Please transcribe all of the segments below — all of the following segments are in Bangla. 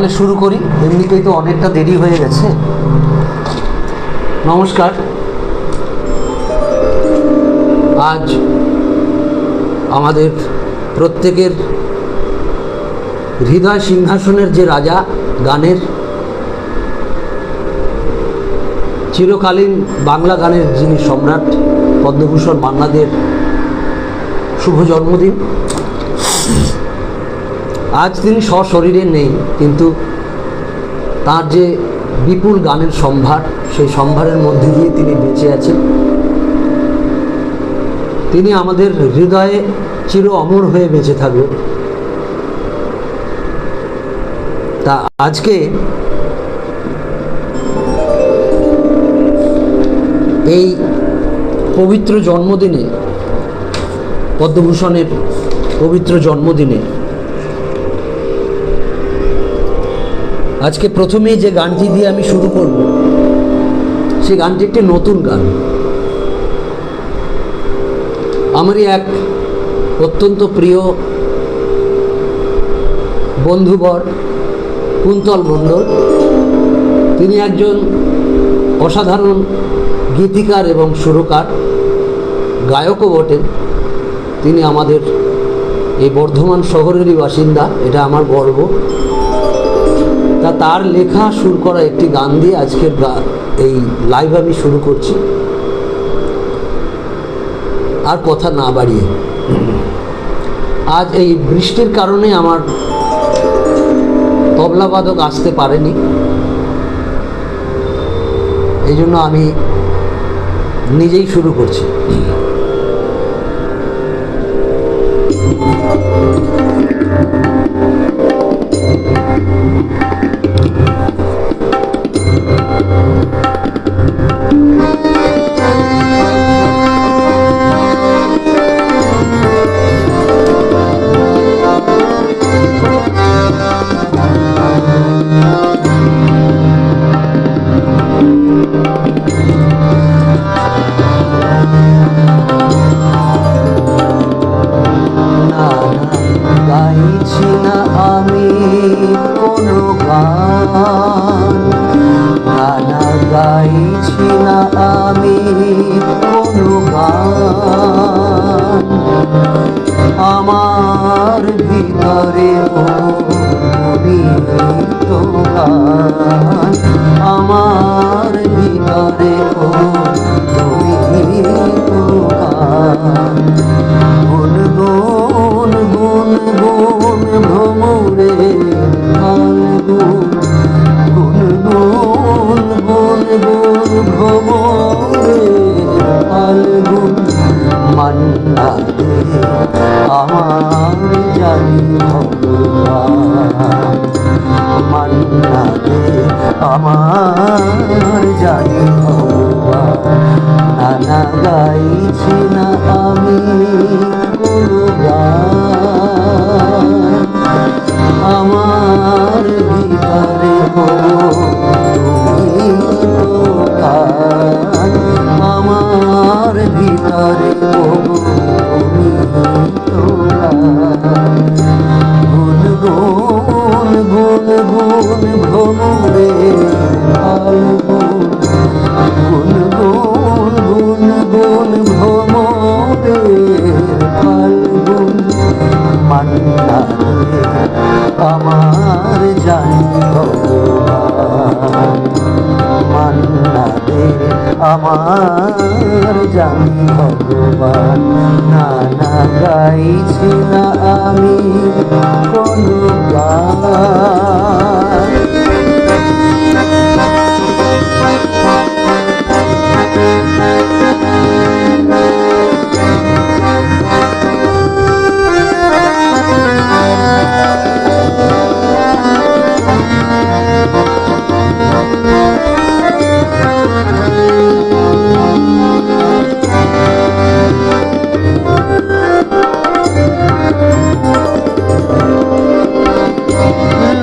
তাহলে শুরু করি, এমনিতেই তো অনেকটা দেরি হয়ে গেছে। নমস্কার। আজ আমাদের প্রত্যেকের হৃদয় সিংহাসনের যে রাজা, গানের চিরকালীন বাংলা গানের যিনি সম্রাট পদ্মভূষণ মান্না দের শুভ জন্মদিন। আজ তিনি সশরীরে নেই, কিন্তু তার যে বিপুল গানের সম্ভার, সেই সম্ভারের মধ্যে দিয়ে তিনি বেঁচে আছেন। তিনি আমাদের হৃদয়ে চির অমর হয়ে বেঁচে থাকবেন। তা আজকে এই পবিত্র জন্মদিনে, পদ্মভূষণের পবিত্র জন্মদিনে, আজকে প্রথমেই যে গানটি দিয়ে আমি শুরু করব, সেই গানটি একটি নতুন গান। আমারই এক অত্যন্ত প্রিয় বন্ধুবর কুন্তল মণ্ডল, তিনি একজন অসাধারণ গীতিকার এবং সুরকার, গায়কও বটেন। তিনি আমাদের এই বর্ধমান শহরেরই বাসিন্দা, এটা আমার গর্ব। তা তার লেখা সুর করা একটি গান দিয়ে আজকের এই লাইভ আমি শুরু করছি। আর কথা না বাড়িয়ে, আজ এই বৃষ্টির কারণে আমার তবলাবাদক আসতে পারেনি, এই জন্য আমি নিজেই শুরু করছি। আমার ভিতরে আমার ভিতরে গুনগুন গুনগুন ভ্রমরে ফাল্গুন, গুনগুন গুনগুন ভ্রমরে ফাল্গুন, মান্না দে আমার জানি ভগবান, মান্না দে আমার জানি ভগবান। নানা গাইছি না আমি গান, আমার ভিতরে তুমি গান, আমার ভিতরে তুমি গুনগুন গুনগুন ভ্রমরে ফাল্গুন, গুনগুন গুনগুন ভ্রমরে ফাল্গুন, মান্না দে আমার জানি ভগবান, মান্না দে আমার জানি ভগবান। নানা গাইছি না আমি কোনো গান,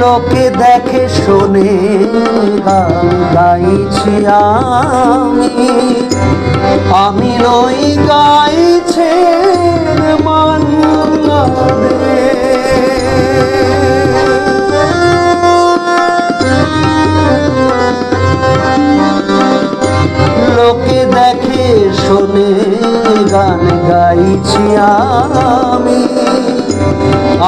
লোকে দেখে শোনে গান গাইছি আমি নই গাইছে মান্না দে। শোনে গান গাইছি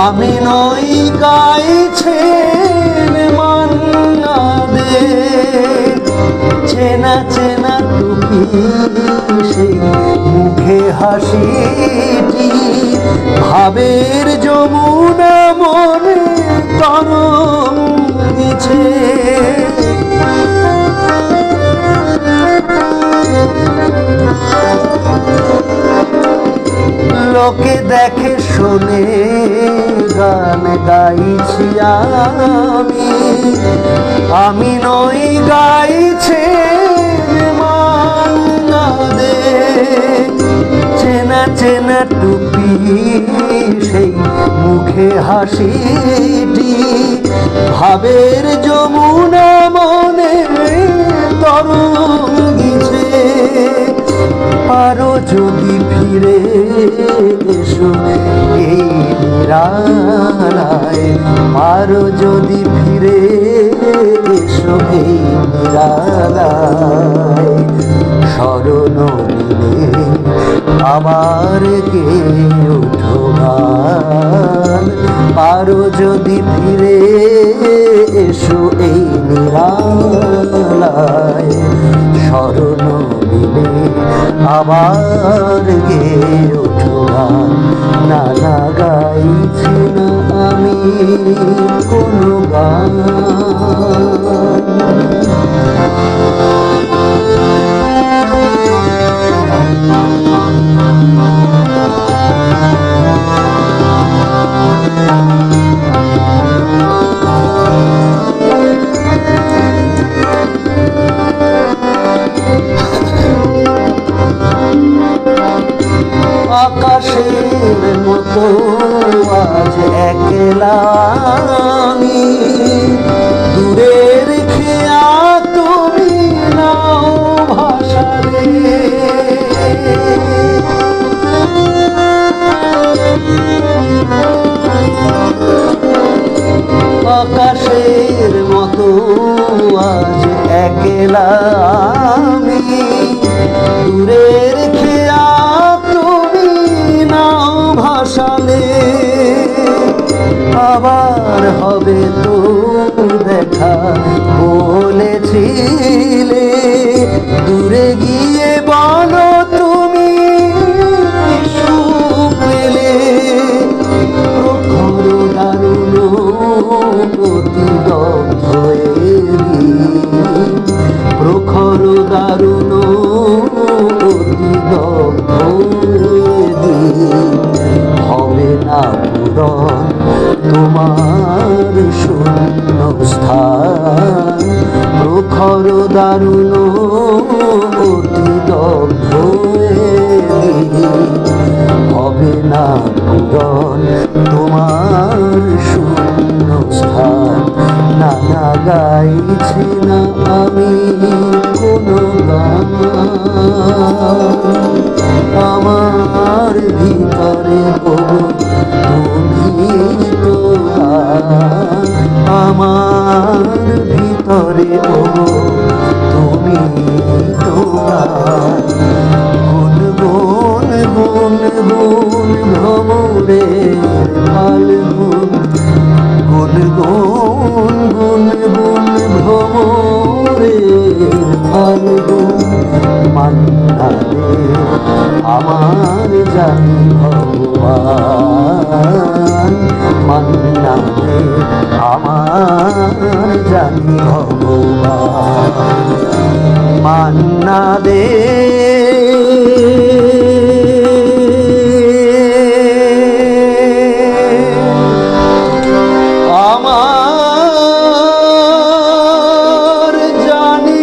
আমি নই গাইছেন মান্না দে। চেনা চেনা টুপি সেই মুখে হাসিটি, ভাবের যমুনা মনে তরঙ্গিছে। লোকে দেখে শোনে গান গাইছি আমি নই গাইছে মান্না দে। চেনা চেনা টুপি সেই মুখে হাসিটি, ভাবের যমুনা মনে তরঙ্গিছে। পারো যদি ফিরে এসো এই নিরালায়, পারো যদি ফিরে এসো এই নিরালায়। শরণ নিলে আবার গে ওঠো গান, পারো যদি ফিরে এসো এই নিরালায়। শরণ নিলে আবার গে ওঠো গান, না না গাইছি না আমি কোনো গান। আকাশের মতো আজ একলা আমি, দূরের খেয়া তুমি নাও ভাসালে। আকাশের মতো আজ একলা আমি, দূরের খেয়া ভাসালে। আবার হবে তো দেখা বলেছিলে, দূরে গিয়ে বলো তুমি সুখ পেলে। প্রখর দারুণ অতিদগ্ধ প্রখর দারুণ অতিদগ্ধ হবে না পূরণ তোমার শূন্য স্থান। প্রখর দারুণ অতিদগ্ধ হবে না পূরণ তোমার শূন্য স্থান। না না গাইছি না আমি কোনো গান, আমার ভিতরে তুমি তো গান, আমার ভিতরে তুমি তো গান। গুনগুন গুনগুন ভ্রমরের ফাল্গুন, গুনগুন গুনগুন ভ্রমরের ফাল্গুন। মান্না দে আমার জানি ভগবান, মান্না দে আমার জানি ভগবান। মান্না দে আমার জানি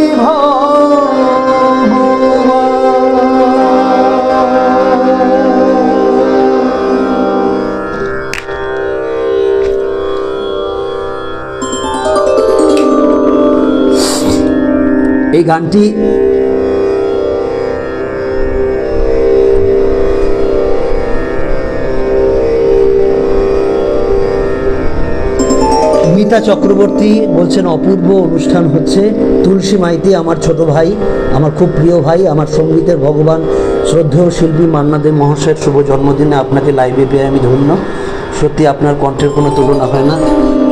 এই গানটি মিতা চক্রবর্তী বলছেন অপূর্ব অনুষ্ঠান হচ্ছে। তুলসী মাইতি আমার ছোট ভাই, আমার খুব প্রিয় ভাই, আমার সঙ্গীতের ভগবান শ্রদ্ধেয় শিল্পী মান্না দে মহাশয়ের শুভ জন্মদিনে আপনাকে লাইভে পেয়ে আমি ধন্য। সত্যি আপনার কণ্ঠের কোনো তুলনা হয় না।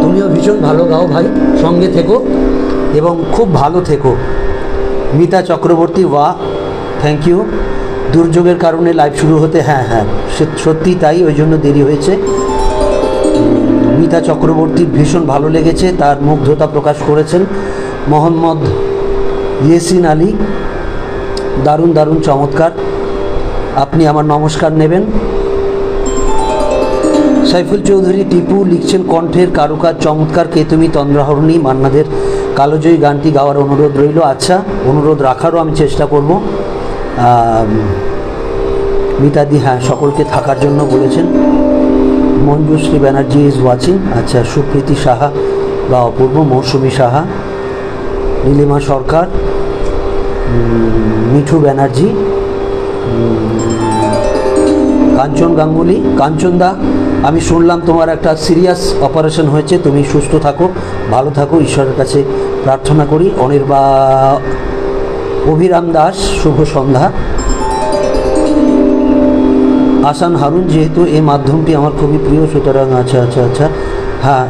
তুমিও ভীষণ ভালো গাও ভাই, সঙ্গে থেকো এবং খুব ভালো থেকো। মিতা চক্রবর্তী, ওয়া, থ্যাংক ইউ। দুর্যোগের কারণে লাইভ শুরু হতে, হ্যাঁ সত্যি তাই, ওই জন্য দেরি হয়েছে। মিতা চক্রবর্তীর ভীষণ ভালো লেগেছে, তার মুগ্ধতা প্রকাশ করেছেন। মোহাম্মদ ইয়েসিন আলী, দারুণ দারুণ চমৎকার, আপনি আমার নমস্কার নেবেন। সাইফুল চৌধুরী টিপু লিখছেন কণ্ঠের কারুকাজ চমৎকার, কে তুমি তন্দ্রাহরণী, মান্নাদের কালোজয়ী গানটি গাওয়ার অনুরোধ রইল। আচ্ছা, অনুরোধ রাখারও আমি চেষ্টা করব। মিতাদি হ্যাঁ সকলকে থাকার জন্য বলেছেন। Manjushree Banerjee is watching. আচ্ছা, সুপ্রীতি সাহা বা অপূর্ব, মৌসুমী সাহা, নীলিমা সরকার, মিঠু ব্যানার্জি, কাঞ্চন গাঙ্গুলি। কাঞ্চনদা, আমি শুনলাম তোমার একটা সিরিয়াস অপারেশন হয়েছে, তুমি সুস্থ থাকো, ভালো থাকো, ঈশ্বরের কাছে প্রার্থনা করি। অভিরাম দাস, শুভ সন্ধ্যা। আসান হারুন, যেহেতু এই মাধ্যমটি আমার খুবই প্রিয় সুতরাং, আচ্ছা হ্যাঁ,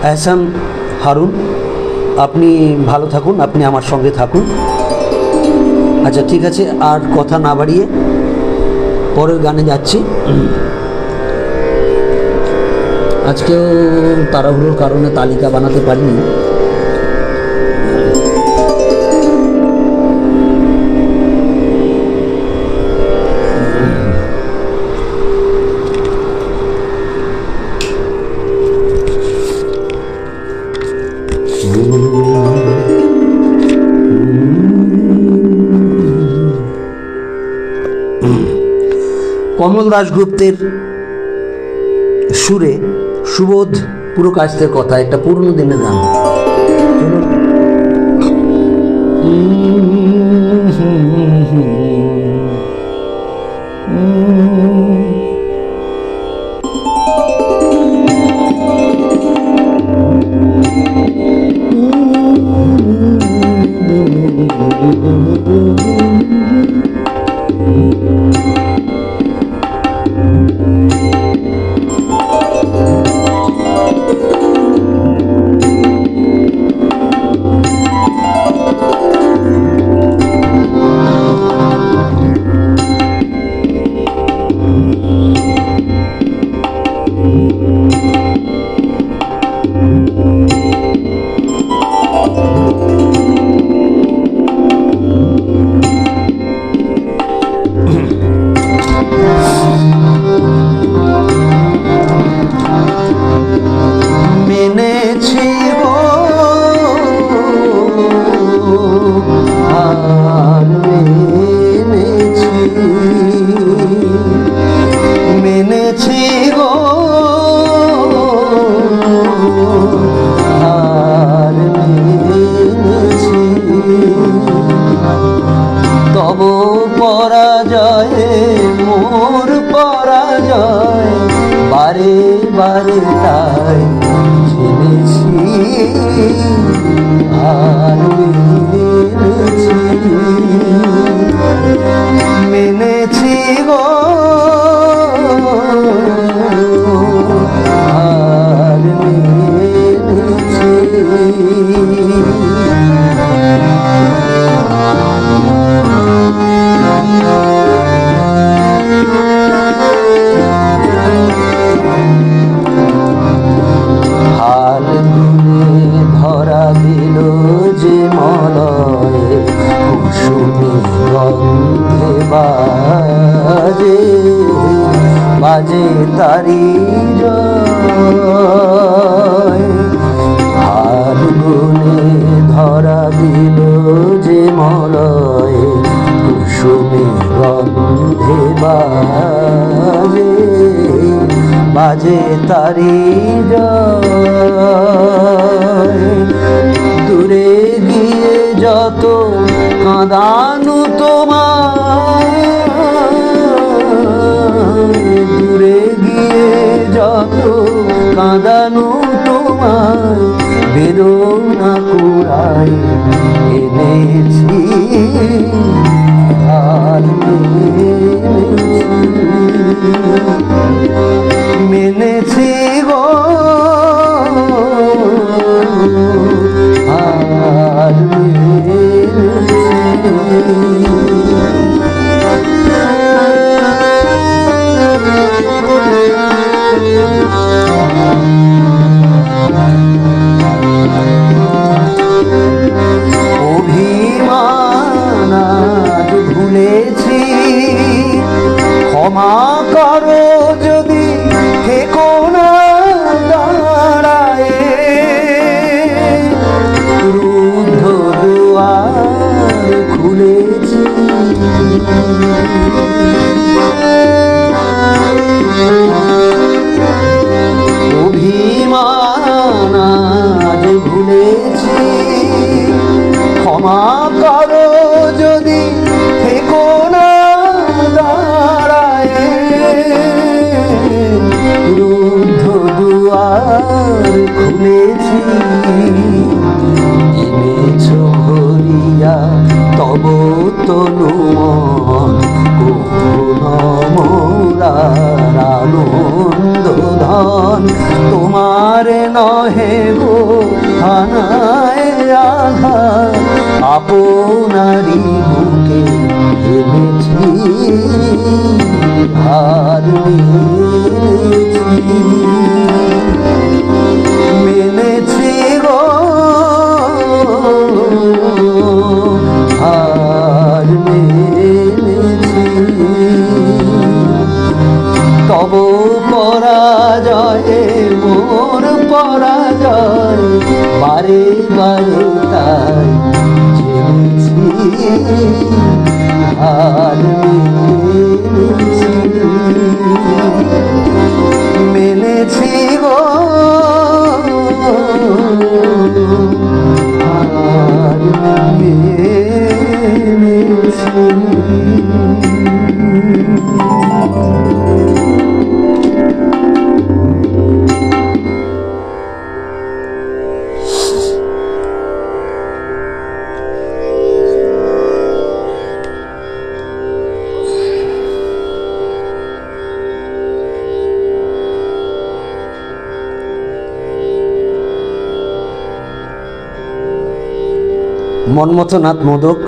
আহসান হারুন, আপনি ভালো থাকুন, আপনি আমার সঙ্গে থাকুন। আচ্ছা ঠিক আছে, আর কথা না বাড়িয়ে পরের গানে যাচ্ছি। আজকেও তাড়াহুড়োর কারণে তালিকা বানাতে পারিনি। কমল দাশগুপ্তের সুরে সুবোধ পুরকাস্তের কথা, একটা পুরনো দিনের গান। বারে তাই জেনেছি আর মেনেছি গো আর মেনেছি। ধরা দিল যে মলয় কুসুমে গন্ধে বাজে বাজে তারি জয়। ফাল্গুনে ধরা দিল যে মলয় কুসুমে গন্ধে বাজে বাজে তারি জয়। দূরে গিয়ে যত কাঁদানু তোমার, দূরে গিয়ে যত কাঁদানু ভুলেছি। ক্ষমা করো যদি থেকো না দাঁড়ায়, রুদ্ধ দুয়ার খুলেছি। অভিমান আজ ভুলেছি। ক্ষমা করো যদি থেকো না দাঁড়ায়, রুদ্ধ দুয়ার খুলেছি। এনেছ ভরিয়া তব তনু মোরার আনন্দ ধন, তোমার নহে গো হানায় আঘাত, আপনারি বুকে এনেছি হার মেনেছি গো হার মেনেছি। তব পরাজয়ে মোর পরাজয় বারে বারে তাই জেনেছি হার মেনেছি গো হার মেনেছি। মন্মথনাথ মোদক,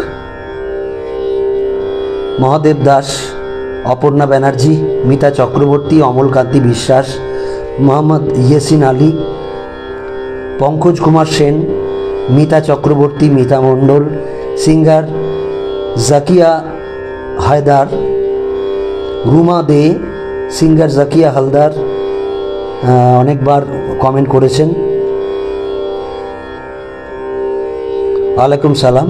মহাদেব দাস, অপর্ণা ব্যানার্জি, মিতা চক্রবর্তী, অমলকান্তি বিশ্বাস, মোহাম্মদ ইয়াসিন আলী, পঙ্কজ কুমার সেন, মিতা চক্রবর্তী, মিতা মণ্ডল, সিঙ্গার জাকিয়া হায়দার, রুমা দে, সিঙ্গার জাকিয়া হালদার অনেকবার কমেন্ট করেছেন। ওয়ালাইকুম সালাম।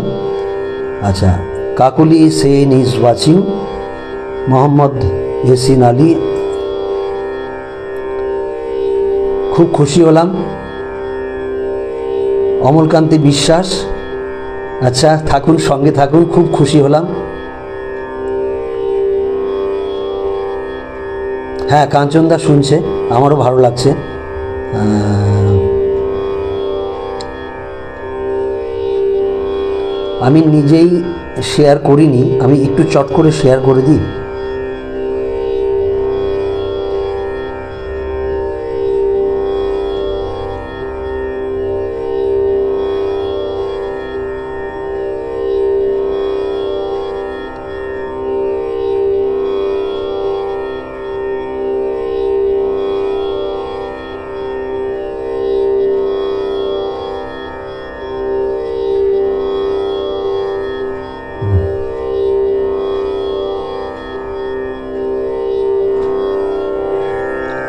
আচ্ছা, কাকুলি সেন ইজ ওয়াচিং, মোহাম্মদ ইয়াসিন আলী, খুব খুশি হলাম। অমলকান্তি বিশ্বাস, আচ্ছা থাকুন, সঙ্গে থাকুন, খুব খুশি হলাম। হ্যাঁ, কাঞ্চনদা শুনছে, আমারও ভালো লাগছে। আমি নিজেই শেয়ার করিনি, আমি একটু চট করে শেয়ার করে দিই।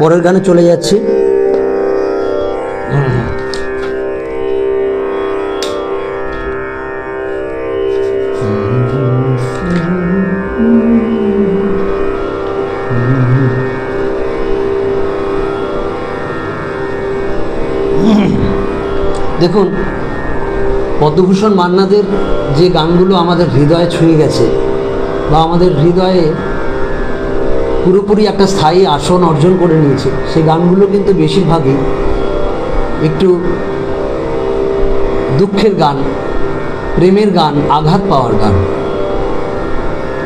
পরের গানে চলে যাচ্ছি। দেখুন, পদ্মভূষণ মান্নাদের যে গানগুলো আমাদের হৃদয়ে ছুঁয়ে গেছে বা আমাদের হৃদয়ে পুরোপুরি একটা স্থায়ী আসন অর্জন করে নিয়েছে, সেই গানগুলো কিন্তু বেশিরভাগই একটু দুঃখের গান, প্রেমের গান, আঘাত পাওয়ার গান।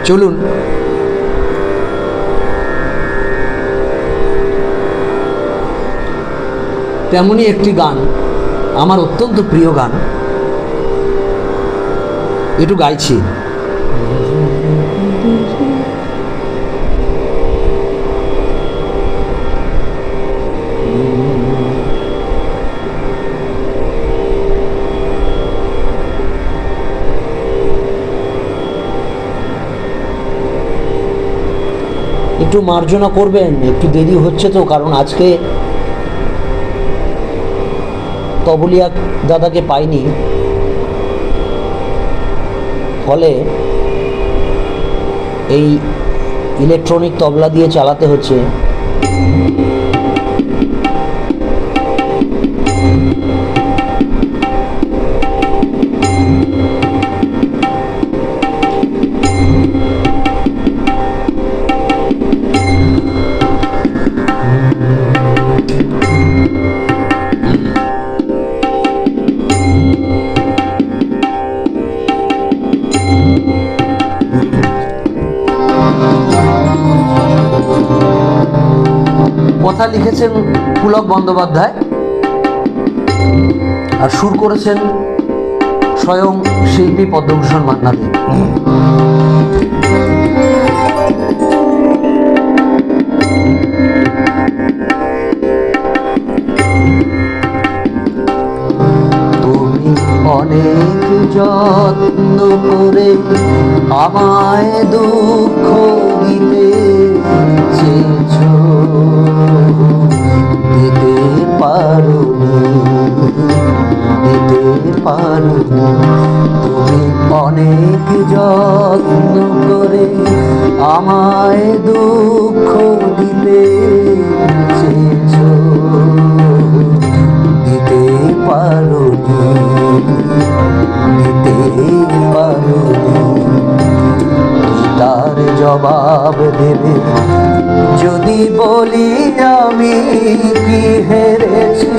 চলুন তেমনই একটি গান, আমার অত্যন্ত প্রিয় গান, একটু গাইছি। একটু মার্জনা করবেন, একটু দেরি হচ্ছে তো, কারণ আজকে তবলিয়া দাদাকে পাইনি, ফলে এই ইলেকট্রনিক তবলা দিয়ে চালাতে হচ্ছে। কথা লিখেছেন পুলক বন্দ্যোপাধ্যায় আর সুর করেছেন স্বয়ং শিল্পী পদ্মভূষণ মান্না দে। তুমি অনেক যত্ন করে আমায় দুঃখ দিতে চেয়েছো, দিতে পারোনি, দিতে পারোনি। তুমি অনেক যত্ন করে আমায় দুঃখ দিতে চেয়েছো, দিতে পারোনি, দিতে পারোনি। তার জবাব দেবে যদি বলি আমি কি হেরেছি,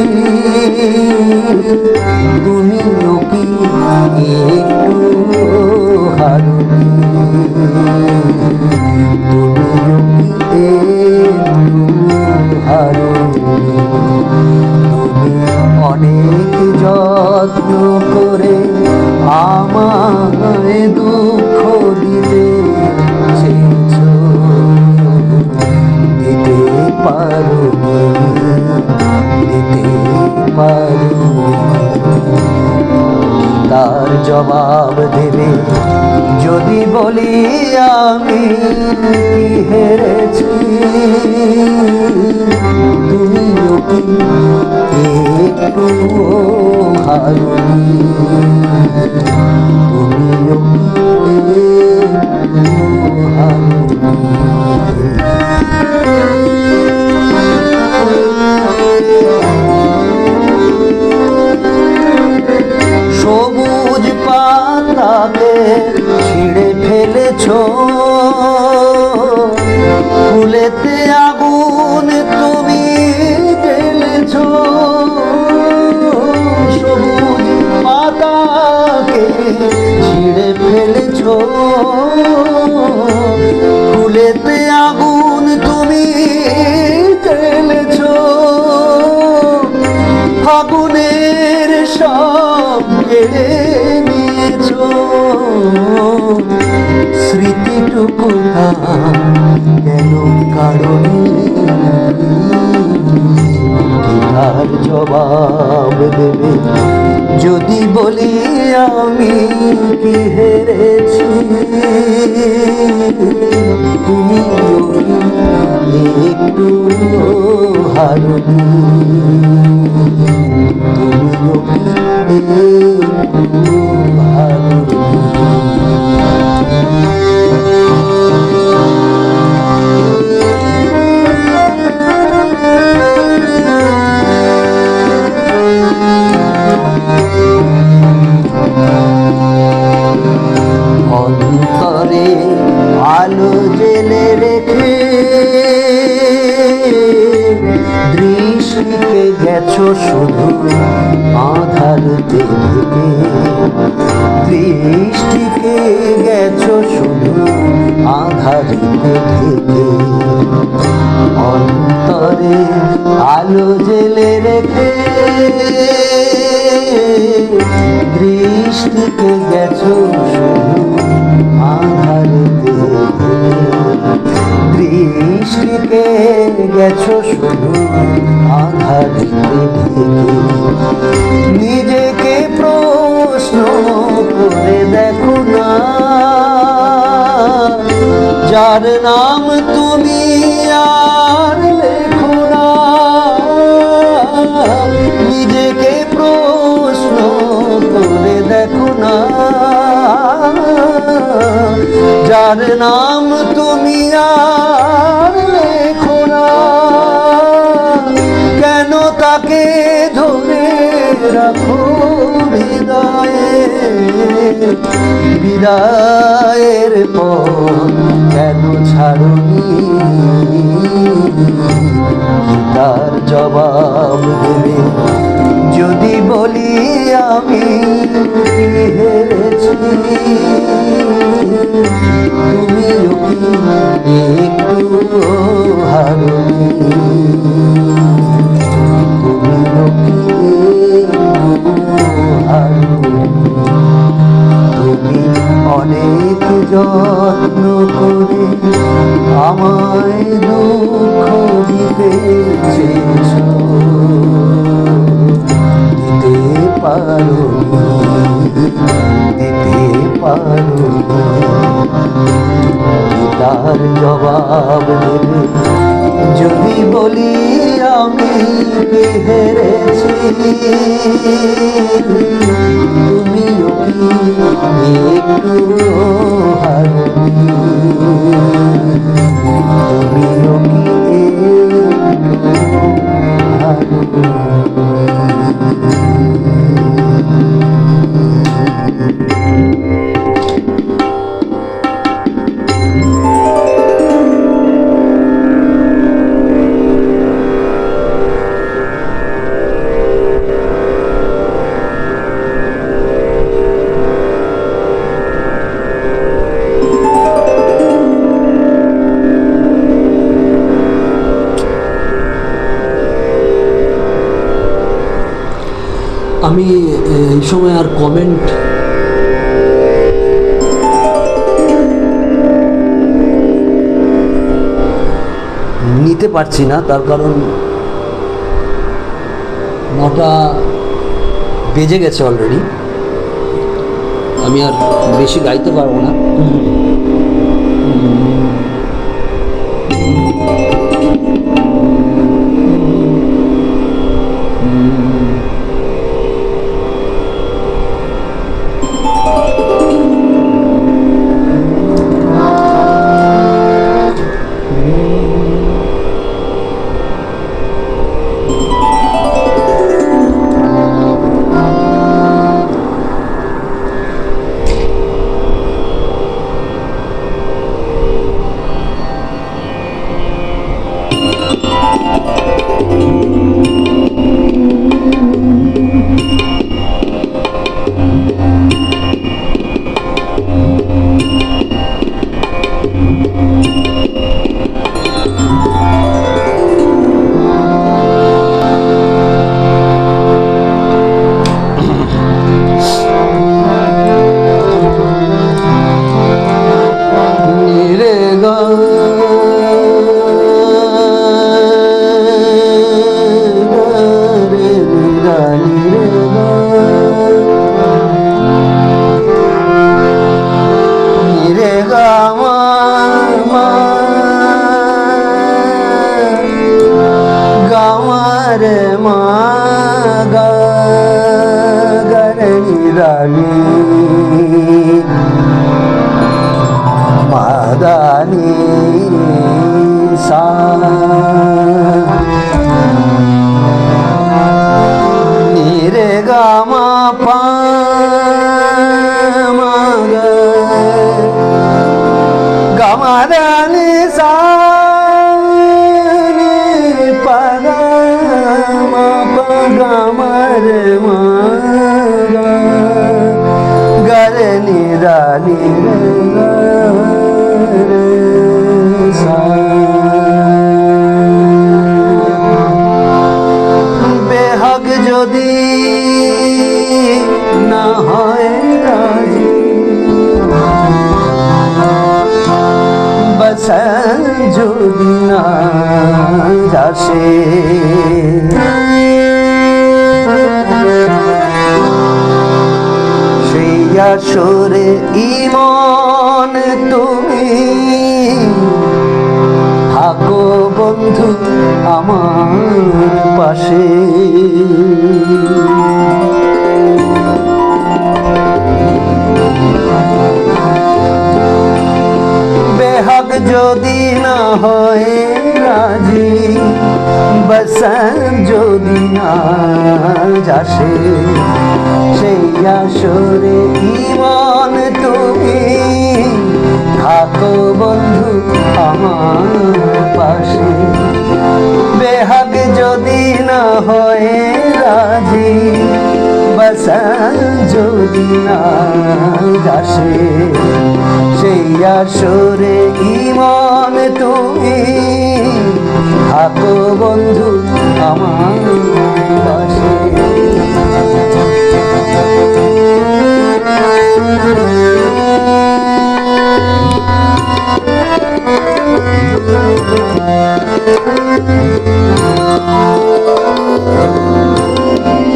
তুমিও কি একটু হারোনি, তুমিও কি একটু হারোনি। তুমি অনেক যত্ন করে আমায় দুঃখ দিতে চেয়েছো, দিতে পারোনি, দিতে পারোনি। তার জবাব দেবে যদি বলি আমি হেরেছি, তুমিও কি একটু হারোনি, তুমিও কি একটু হারোনি। সবুজ পাতাকে ছিঁড়ে ফেলেছো, ফুলেতে আগুন তুমি জ্বেলেছো। সবুজ পাতাকে ছিঁড়ে ফেলেছো, ফুলেতে আগুন তুমি জ্বেলেছো। ফাগুনের সব কেড়ে নিয়েছো, স্মৃতিটুকু কেন কারণে। তার জবাব দেবে যদি বলি আমি কি হেরেছি, তুমিও কি একটু হারোনি, তুমিও কি একটু হারোনি। অন্তরে আলো জেলে রেখে দৃষ্টিকে গেছো শুধু আধারতে ঢেকে, দৃষ্টিকে গেছো শুধু আধারতে ঢেকে। অন্তরে আলো জেলে রেখে দৃষ্টিকে গেছো শুধু আধারতে ঢেকে, দৃষ্টিকে গেছো শুধু আধারতে ঢেকে। নিজেকে প্রশ্ন করে দেখো না, যার নাম তুমি আর লেখো না, নিজেকে প্রশ্ন করে দেখো না। যার নাম তুমি আর লেখো না, কেন তাকে ধরে রাখো হৃদয়ে? বিদায়ের পর কেন ছাড়নি, তার জবাব দেবে যদি বলি আমি হেরেছি? তুমিও কি একটু হারনি? তুমিও কি তুমি অনেক যত্ন করে আমায় দুঃখ দিতে চেয়েছো, দিতে পারো, দিতে পারো, তার জবাব দেবে যদি বলি আমি হেরেছি? তুমিও কি একটু হারনি? তুমিও কি হারনি? আমি এই সময় আর কমেন্ট নিতে পারছি না, তার কারণ 9টা বেজে গেছে অলরেডি। আমি আর বেশি গাইতে পারবো না। মাদানি সা নিরে গামা পা গামাদানি সা গামার মা গরে নিরানি বেহক যদি না হয় রাজি, বসন যদি না যাসে, সেই আসরে ইমন তুমি বন্ধু আমার পাশে। বেহাগ যদি না হয় রাজি, বসন্ত যদি না যাসে, সেই আসরে ইমান তুমি থাকো বন্ধু আমার পাশে। বেহাগ যদি না হয় রাজি, বসন্ত যদি না যাসে, সেই আসরে ইমান তুমি থাকো বন্ধু আমার পাশে।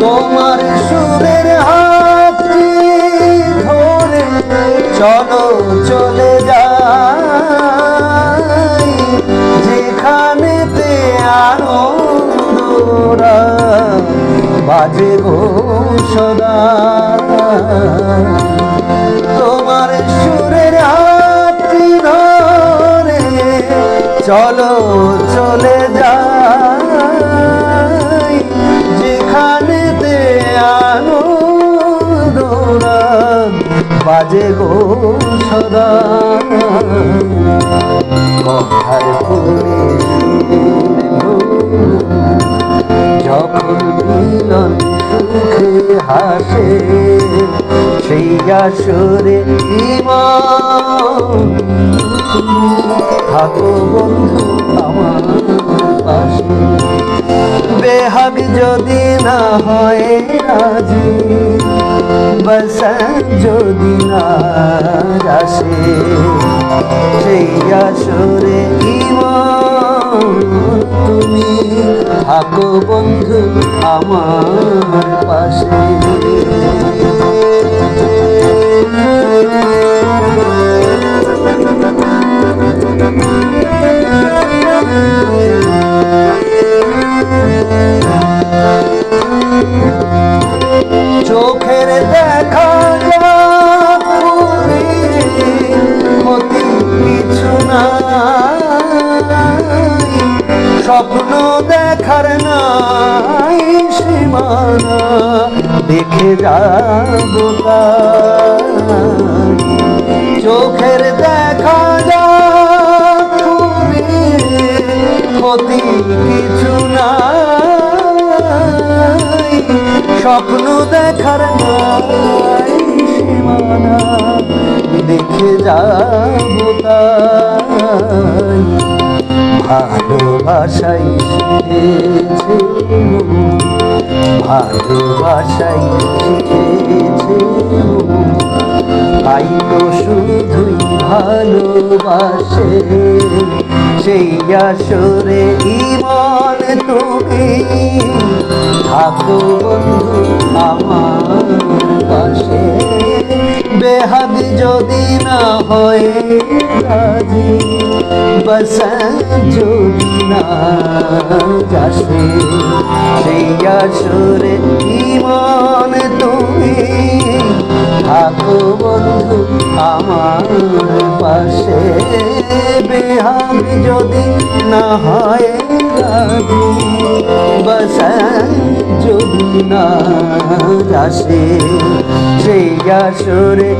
তোমার সুরের হাতটি ধরে চলো চলে যাই, যেখানেতে আনন্দরা বাজে গো সদা। তোমার সুরের হাতটি ধরে চলো চলে যাই, যেখানেতে আনন্দরা বাজে গো সদা। কথার ফুলে যখন মিলন সুখে হাসে, সেই আসরে ইমান থাকো বন্ধু আমার পাশে। বেহাগ যদি না হয় রাজি, বসন্ত যদি না আসে, সেই আসরে ইমান তুমি থাকো বন্ধু আমার পাশে। চোখের দেখা ক্ষতি কিছু নাই, স্বপ্ন দেখার নাই সীমানা, দেখে যাব তাই। চোখের দেখা ক্ষতি কিছু নাই, স্বপ্ন দেখার নাই সীমানা, দেখে যাব তাই। ভালোবাসাই শিখেছে, ভালোবাসাই শিখেছে, তাই তো শুধুই ভালোবাসে, সেই আসরে ইমান তুমি থাকো বন্ধু আমার পাশে। বেহাগ যদি না হয় রাজি, বসন্ত যদি না যাসে, সেই আসরে ইমান তুমি থাকো বন্ধু আমার পাশে। বেহাগ যদি না হয় রাজি, বসন্ত যদি না যাসে, সেই আসরে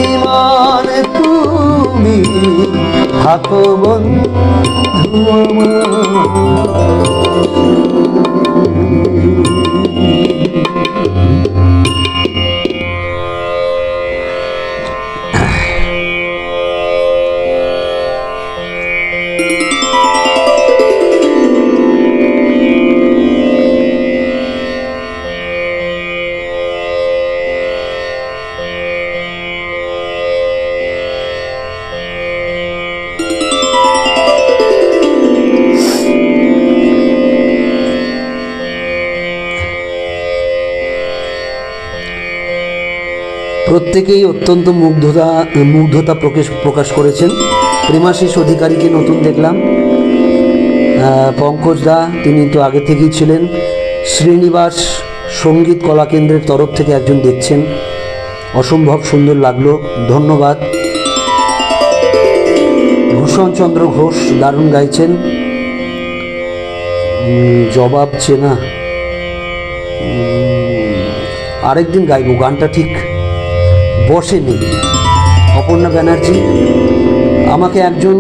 ইমান তুমি থাকো বন্ধু প্রত্যেকেই অত্যন্ত মুগ্ধতা প্রকাশ করেছেন। প্রেমাশিস অধিকারীকে নতুন দেখলাম, পঙ্কজ দা, তিনি তো আগে থেকেই ছিলেন। শ্রীনিবাস সঙ্গীত কলা কেন্দ্রের তরফ থেকে একজন দেখছেন, অসম্ভব সুন্দর লাগলো, ধন্যবাদ। ভূষণ চন্দ্র ঘোষ দারুণ গাইছেন। জবাব চেনা আরেকদিন গাইবো, গানটা ঠিক বসেনি। অপর্ণা ব্যানার্জি, আমাকে একজন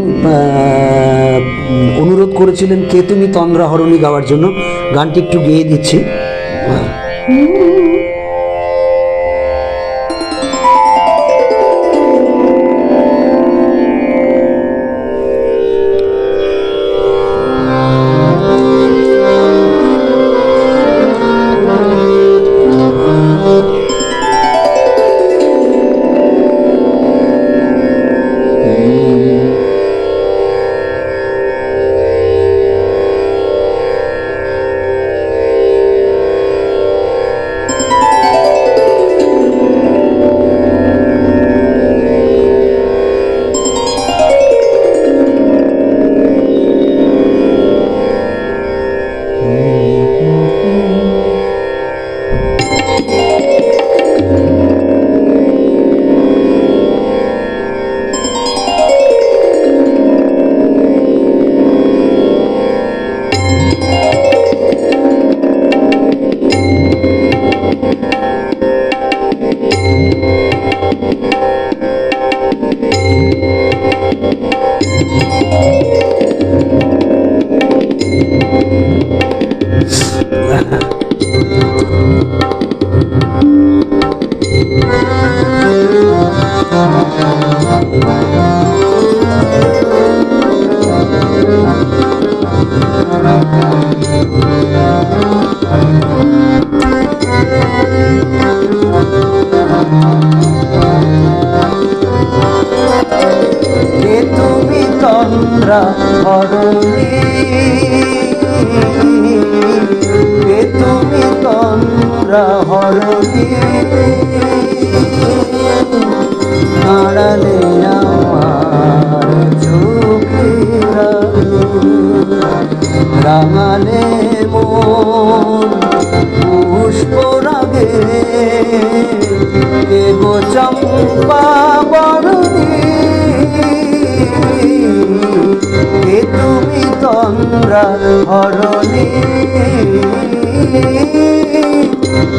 অনুরোধ করেছিলেন কে তুমি তন্দ্রাহরণী গাওয়ার জন্য, গানটি একটু গেয়ে দিচ্ছি। তুমি তন্দ্রাহরণী নাড়ালে আমার চোখের রাঙালে মন পুষ্পরাগে কে গো চম্পা বরণী কে তুমি তন্দ্রাহরণী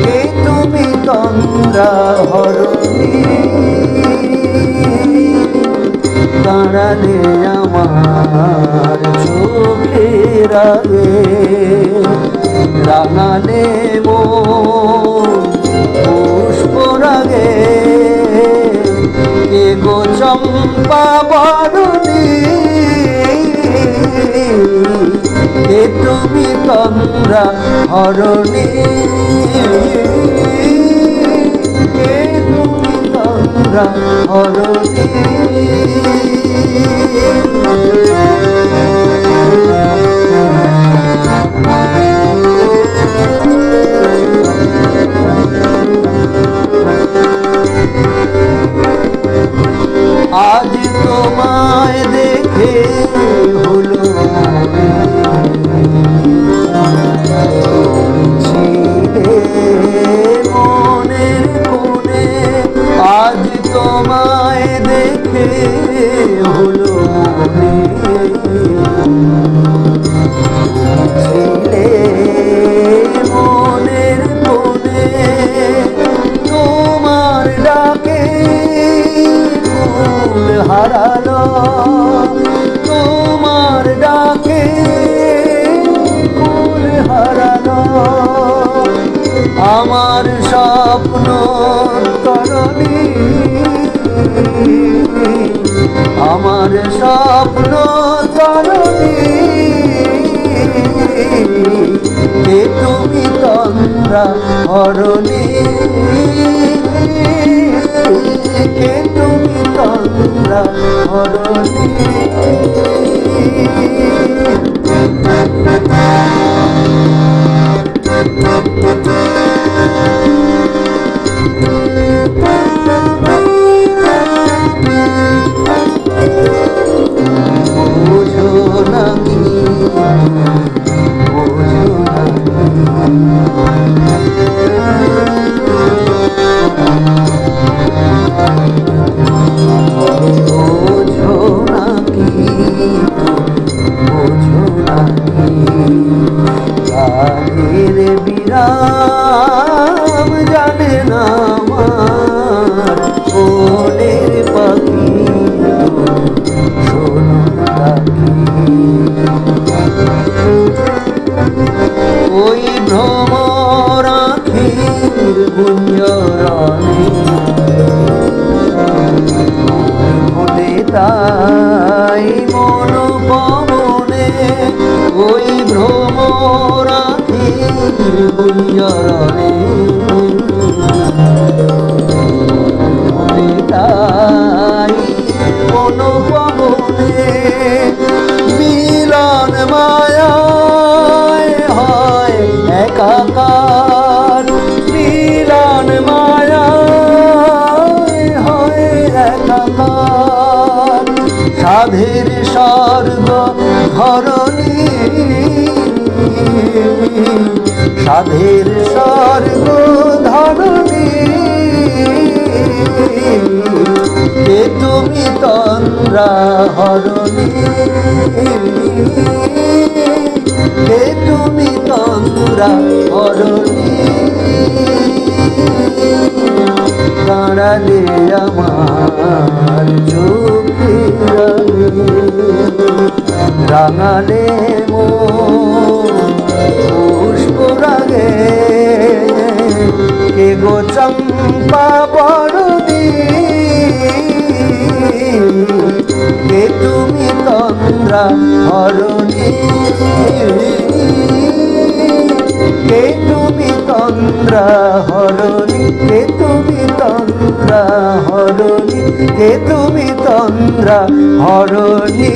কে তুমি তন্দ্রাহরণী দাঁড়ালে আমার চোখের আগে রাঙালে মন পুষ্পরাগে কে গো চম্পা বরণী কে তুমি তন্দ্রাহরণী কে তুমি তন্দ্রাহরণী আজ তোমায় দেখে হলো মনের কোণে আজ তোমায় দেখে হলো মনের কোণে তোমার ডাকে হারালো তোমার ডাকে ফুল হারালো আমার স্বপ্ন তরণী আমার স্বপ্ন তরণী কে তুমি তন্দ্রাহরণী কে তুমি তন্দ্রাহরণী বোঝো নাকি বিরাম জানে না আমার মনের পাখি, শোনো ডাকি। ওই ভ্রমর আখির গুঞ্জরণে ঘটে তাই মন পবনে, ওই ভ্রমর আখির গুঞ্জরণে ঘটে তাই মন পবনে। মিলন মায়ায় হয় একাকার, মিলন মায়ায় হয় একাকার। সাধের স্বর্গ ধরণী, সাধের স্বর্গ ধরণী, কে তুমি তন্দ্রা হরণী, কে তুমি তন্দ্রা হরণী। দাঁড়ালে আমার চোখের আগে, রাঙালে মন পুষ্পরাগে, কে গো চম্পা বরণী, কে তুমি তন্দ্রা হরণী, কে তুমি তন্দ্রা হরণী, কে তুমি তন্দ্রা হরণী, কে তুমি তন্দ্রা হরণী।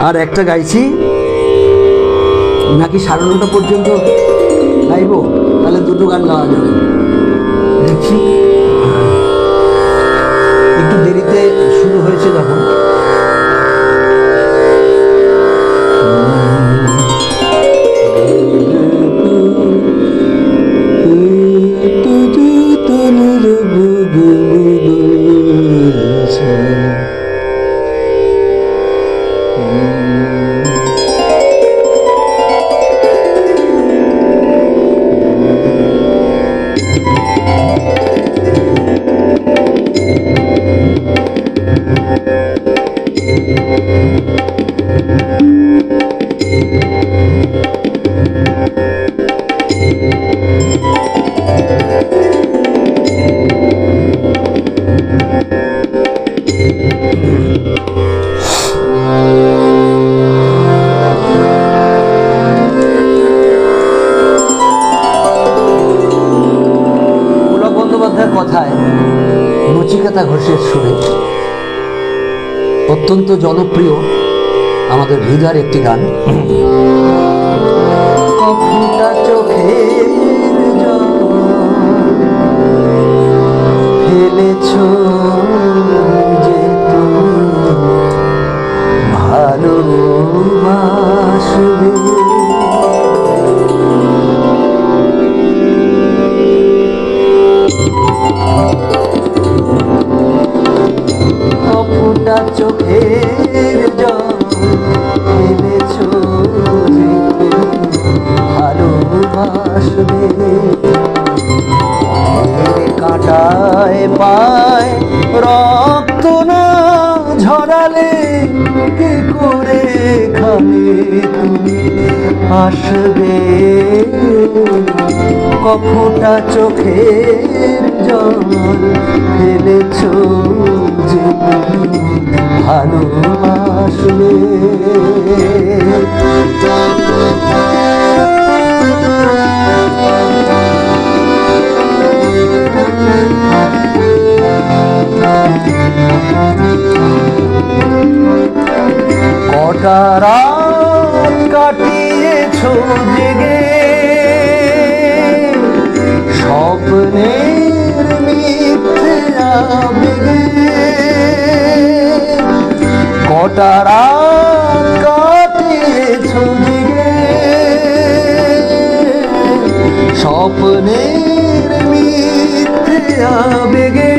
আর একটা গাইছি নাকি 9:30 পর্যন্ত গাইবো, তাহলে দুটো গান গাওয়া যাবে, দেখছি। একটু দেরিতে শুরু হয়েছে যখন, কথায় নচিকেতা ঘোষের সুরে অত্যন্ত জনপ্রিয় আমাদের হৃদয়ের একটি গান। কফুটা চোখের জল ফেলেছ যে ভালোবাসবে, কফুটা চোখের জল ফেলেছ যে ভালোবাসবে। কাঁটায় পায় রক্ত না ঝরালে কি করে খাবে তুমি আসবে। কফুটা চোখের জল ফেলেছ যে ভালোবাসবে। কটা রাত কাটিয়েছ জেগে স্বপ্নের মিথ্যে আবেগে। কটা রাত কাটিয়েছ জেগে স্বপ্নের মিথ্যে আবেগে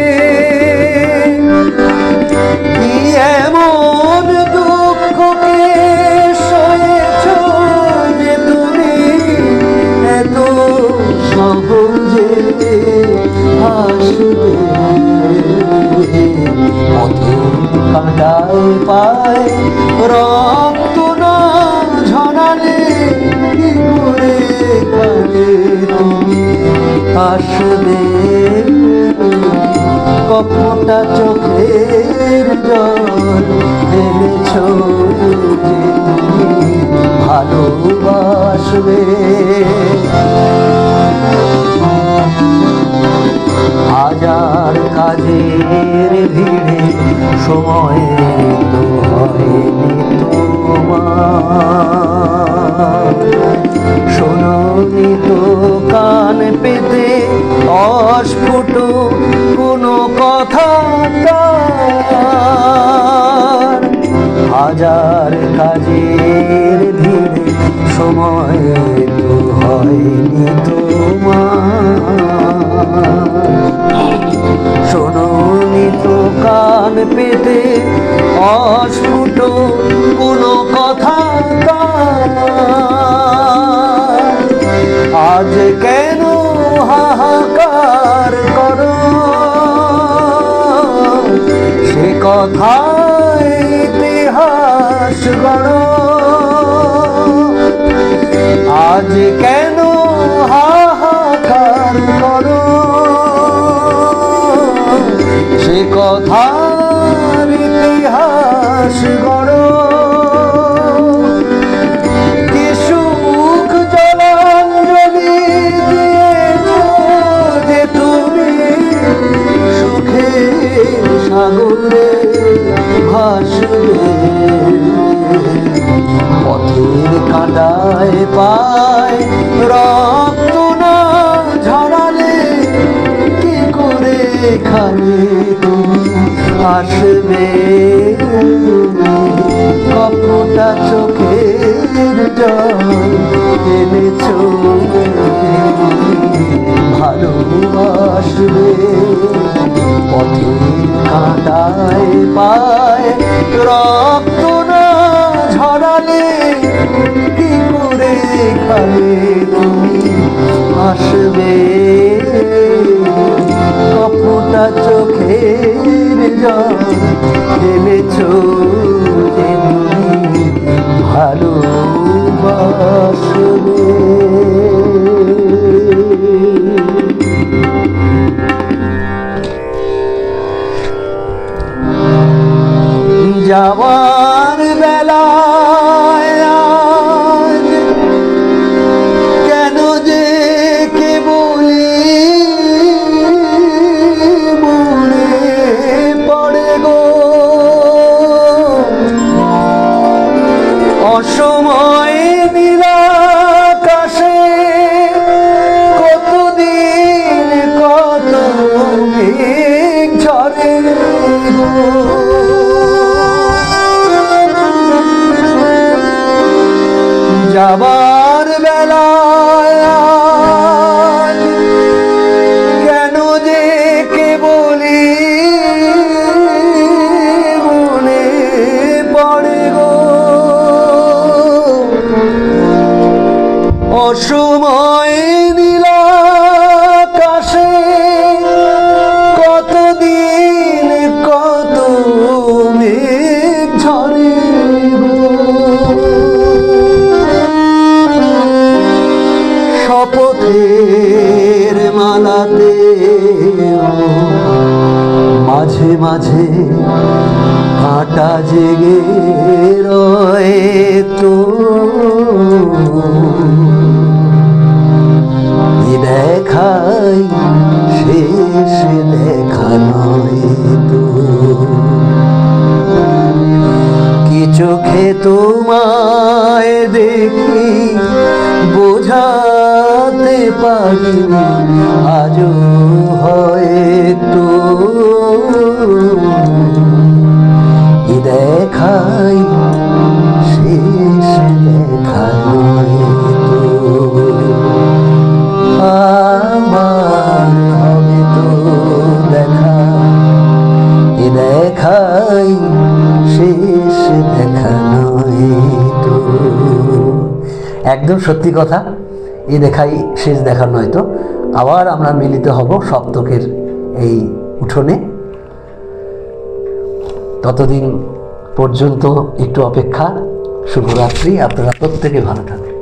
কি এমন দুঃখকে সয়েছ যে তুমি এত সহজে হাসবে পথের কাঁটায় পায় রক্ত না ঝরালে কি করে কালে তুমি আসবে কপটা চোখের জল ফেলেছ যে তুমি ভালোবাসবে হাজার কাজের ভিড়ে সময় তো হয়নি তোমার শোনোনি তো কান পেতে অস্ফুট কোনো কথা তার হাজার কাজের ভিড়ে সময় তো হয়নি তোমার শোনোনি তো কান পেতে অস্ফুট কোনো কথা আজ কেন হাহাকার করো সে কথায় ইতিহাস গড়ো আজ কেন হাহাকার করো সে কথার ইতিহাস গড়ো কি সুখ জলাঞ্জলি দিয়েছ যে তুমি সুখের সাগরে ভাসবে পথের কাঁটায় পায় রক্ত না ঝরালে কি করে এখানে তুমি আসবে কপটা চোখের জল এনেছ ভালোবাসবে পথের কাঁটায় পায় রক্ত না ঝরালে কি করে এখানে তুমি আসবে কপটা চোখের জল ফেলেছ যে তুমি ভালোবাসবে যাওয়ার বেলায় আজ কেন যে কে বলি মনে পড়ে গো অসময় নীলাকাশে কতদিন কত মেঘ ঝরে গো যাবার বেলায় কেন যে কে বলি মনে পড়ে গো অসময় নীলাকাশে কতদিন কত মেঘ ঝরে শপথের মালাতে মাঝে মাঝে কাঁটা জেগে রয়ে তো দেখাই শেষ দেখা নয় তো কি চোখে তোমায় দেখি বোঝাতে পারিনি আজও হয়তো দেখাই শেষ দেখা নয়তো আমার হবে তো দেখাই শেষ দেখা নয় তো। একদম সত্যি কথা, এই দেখাই শেষ দেখা নয় তো। আবার আমরা মিলিত হব সপ্তকের এই উঠোনে। ততদিন পর্যন্ত একটু অপেক্ষা। শুভরাত্রি, আপনারা প্রত্যেকে ভালো থাকবেন।